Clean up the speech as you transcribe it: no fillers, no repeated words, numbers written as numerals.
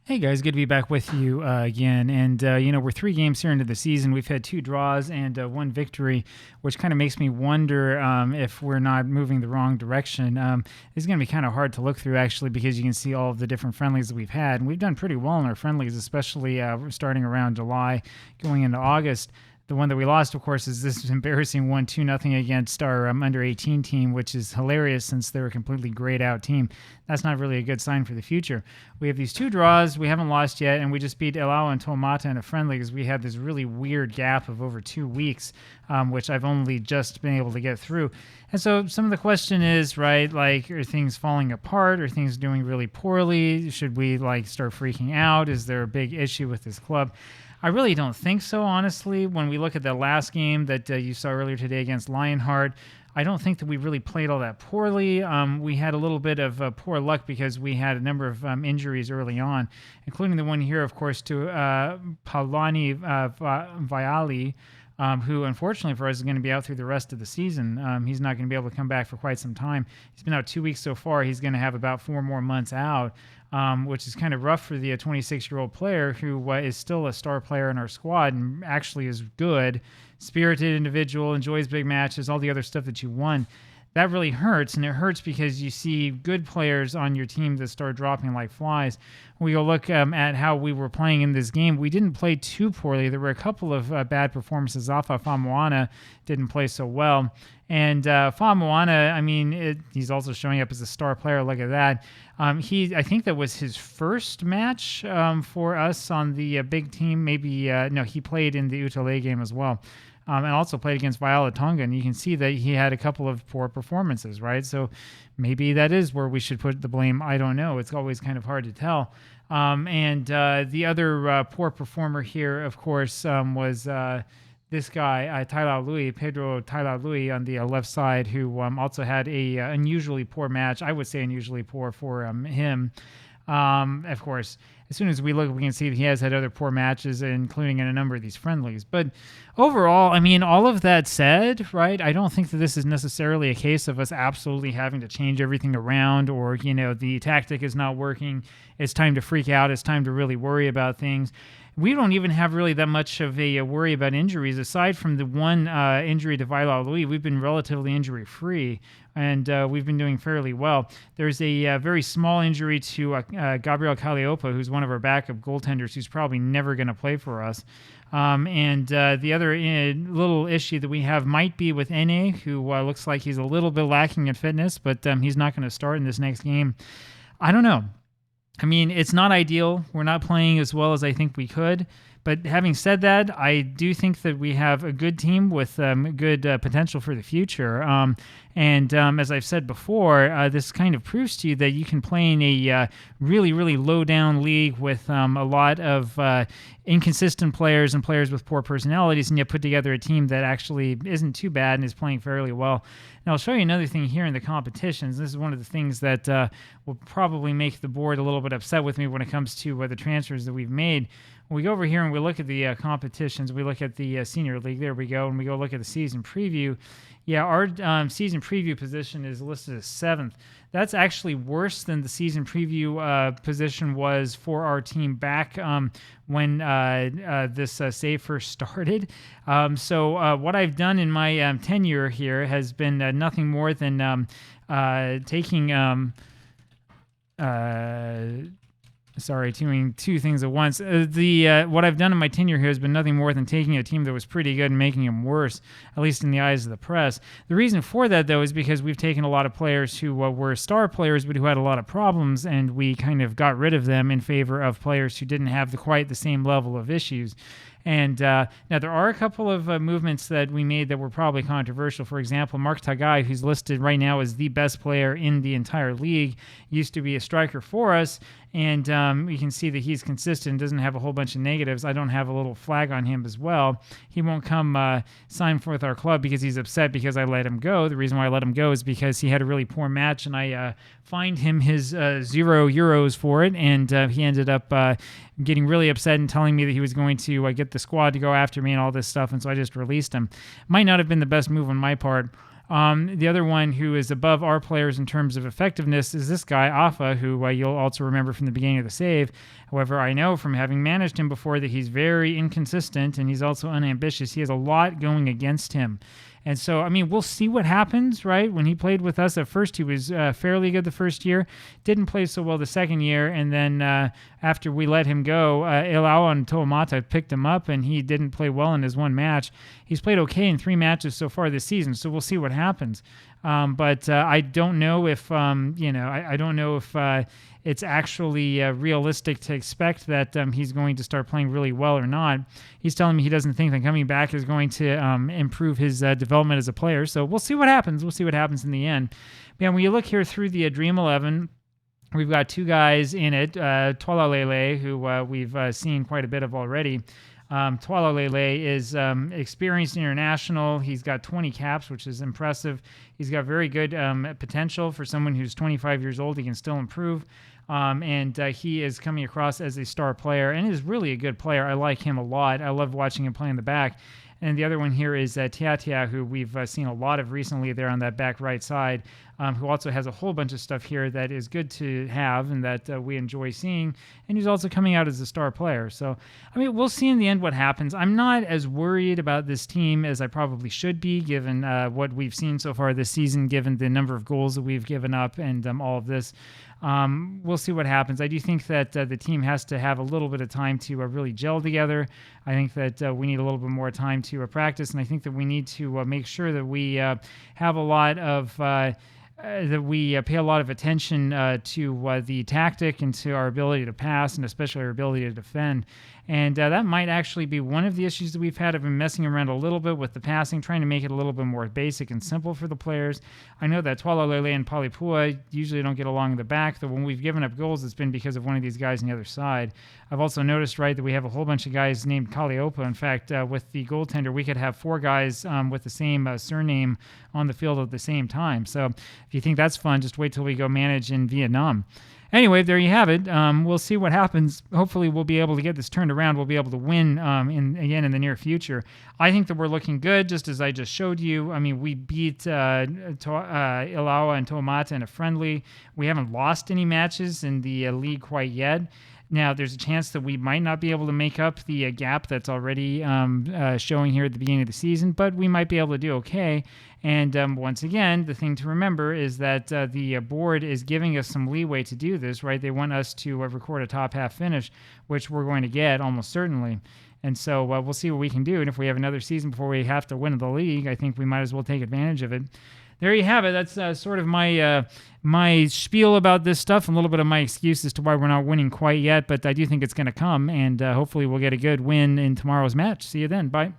Hey guys, good to be back with you again. And, we're 3 games here into the season. We've had 2 draws and 1 victory, which kind of makes me wonder if we're not moving the wrong direction. It's going to be kind of hard to look through, actually, because you can see all of the different friendlies that we've had. And we've done pretty well in our friendlies, especially starting around July, going into August. The one that we lost, of course, is this embarrassing 1-2 against our under-18 team, which is hilarious since they're a completely grayed-out team. That's not really a good sign for the future. We have these 2 draws. We haven't lost yet, and we just beat Elau and Tolmata in a friendly because we had this really weird gap of over 2 weeks, which I've only just been able to get through. And so some of the question is, right, like, are things falling apart? Are things doing really poorly? Should we, start freaking out? Is there a big issue with this club? I really don't think so, honestly. When we look at the last game that you saw earlier today against Lionheart, I don't think that we really played all that poorly. We had a little bit of poor luck because we had a number of injuries early on, including the one here, of course, to Paulani Viali, who unfortunately for us is going to be out through the rest of the season. He's not going to be able to come back for quite some time. He's been out 2 weeks so far. He's going to have about 4 more months out, which is kind of rough for the 26-year-old player who is still a star player in our squad and actually is good, spirited individual, enjoys big matches, all the other stuff that you won. That really hurts, and it hurts because you see good players on your team that start dropping like flies. We go look at how we were playing in this game. We didn't play too poorly. There were a couple of bad performances. Zafa Famoana didn't play so well. And Famoana, he's also showing up as a star player. Look at that. I think that was his first match for us on the big team. No, he played in the Utale game as well. And also played against Viola Tonga, and you can see that he had a couple of poor performances, right? So maybe that is where we should put the blame. I don't know. It's always kind of hard to tell. The other poor performer here, of course, was this guy, Pedro Taila Lui on the left side, who also had a unusually poor match. I would say unusually poor for him. Of course, as soon as we look, we can see that he has had other poor matches, including in a number of these friendlies. But overall, all of that said, right, I don't think that this is necessarily a case of us absolutely having to change everything around or, the tactic is not working. It's time to freak out. It's time to really worry about things. We don't even have really that much of a worry about injuries. Aside from the one injury to Vaila Louis, we've been relatively injury-free, and we've been doing fairly well. There's a very small injury to Gabriel Calliope, who's one of our backup goaltenders, who's probably never going to play for us. The other little issue that we have might be with Ene, who looks like he's a little bit lacking in fitness, but he's not going to start in this next game. I don't know. It's not ideal. We're not playing as well as I think we could. But having said that, I do think that we have a good team with good potential for the future. As I've said before, this kind of proves to you that you can play in a really, really low-down league with a lot of inconsistent players and players with poor personalities, and yet put together a team that actually isn't too bad and is playing fairly well. Now, I'll show you another thing here in the competitions. This is one of the things that will probably make the board a little bit upset with me when it comes to the transfers that we've made. When we go over here and we look at the competitions, we look at the senior league, there we go, and we go look at the season preview. Yeah, our season preview position is listed as 7th. That's actually worse than the season preview position was for our team back when this save first started. So what I've done in my tenure here has been nothing more than taking... doing 2 things at once. What I've done in my tenure here has been nothing more than taking a team that was pretty good and making them worse, at least in the eyes of the press. The reason for that, though, is because we've taken a lot of players who were star players but who had a lot of problems, and we kind of got rid of them in favor of players who didn't have quite the same level of issues. And now there are a couple of movements that we made that were probably controversial. For example, Mark Tagai, who's listed right now as the best player in the entire league, used to be a striker for us, and you can see that he's consistent, doesn't have a whole bunch of negatives. I don't have a little flag on him as well. He won't come sign with our club because he's upset because I let him go. The reason why I let him go is because he had a really poor match, and I fined him his €0 for it, and he ended up getting really upset and telling me that he was going to get the squad to go after me and all this stuff, and so I just released him. Might not have been the best move on my part. The other one who is above our players in terms of effectiveness is this guy, Afa, who you'll also remember from the beginning of the save. However, I know from having managed him before that he's very inconsistent and he's also unambitious. He has a lot going against him. And so, I mean, we'll see what happens, right? When he played with us at first, he was fairly good the first year, didn't play so well the second year, and then after we let him go, Ilawa and Toamata picked him up, and he didn't play well in his one match. He's played okay in 3 matches so far this season, so we'll see what happens. But I don't know if, I don't know if it's actually realistic to expect that he's going to start playing really well or not. He's telling me he doesn't think that coming back is going to improve his development as a player. So we'll see what happens. We'll see what happens in the end. But when you look here through the Dream 11, we've got 2 guys in it. Twala Lele, who we've seen quite a bit of already. Twala Lele is experienced international. He's got 20 caps, which is impressive. He's got very good potential for someone who's 25 years old. He can still improve. And he is coming across as a star player and is really a good player. I like him a lot. I love watching him play in the back. And the other one here is Tiatia, who we've seen a lot of recently there on that back right side, who also has a whole bunch of stuff here that is good to have and that we enjoy seeing. And he's also coming out as a star player. So, I mean, we'll see in the end what happens. I'm not as worried about this team as I probably should be, given what we've seen so far this season, given the number of goals that we've given up and all of this. We'll see what happens. I do think that the team has to have a little bit of time to really gel together. I think that we need a little bit more time to practice, and I think that we need to make sure that we have a lot of that we pay a lot of attention to the tactic and to our ability to pass, and especially our ability to defend. And that might actually be one of the issues that we've had. I've been messing around a little bit with the passing, trying to make it a little bit more basic and simple for the players. I know that Twala Lele and Palipua usually don't get along in the back, though when we've given up goals, it's been because of one of these guys on the other side. I've also noticed, right, that we have a whole bunch of guys named Kaliopa. In fact, with the goaltender, we could have 4 guys with the same surname on the field at the same time. So if you think that's fun, just wait till we go manage in Vietnam. Anyway, there you have it. We'll see what happens. Hopefully, we'll be able to get this turned around. We'll be able to win in the near future. I think that we're looking good, just as I just showed you. I mean, we beat Ilawa and Toamata in a friendly. We haven't lost any matches in the league quite yet. Now, there's a chance that we might not be able to make up the gap that's already showing here at the beginning of the season, but we might be able to do okay. And once again, the thing to remember is that the board is giving us some leeway to do this, right? They want us to record a top half finish, which we're going to get almost certainly. And so we'll see what we can do. And if we have another season before we have to win the league, I think we might as well take advantage of it. There you have it. That's sort of my my spiel about this stuff, and a little bit of my excuse as to why we're not winning quite yet, but I do think it's going to come, and hopefully we'll get a good win in tomorrow's match. See you then. Bye.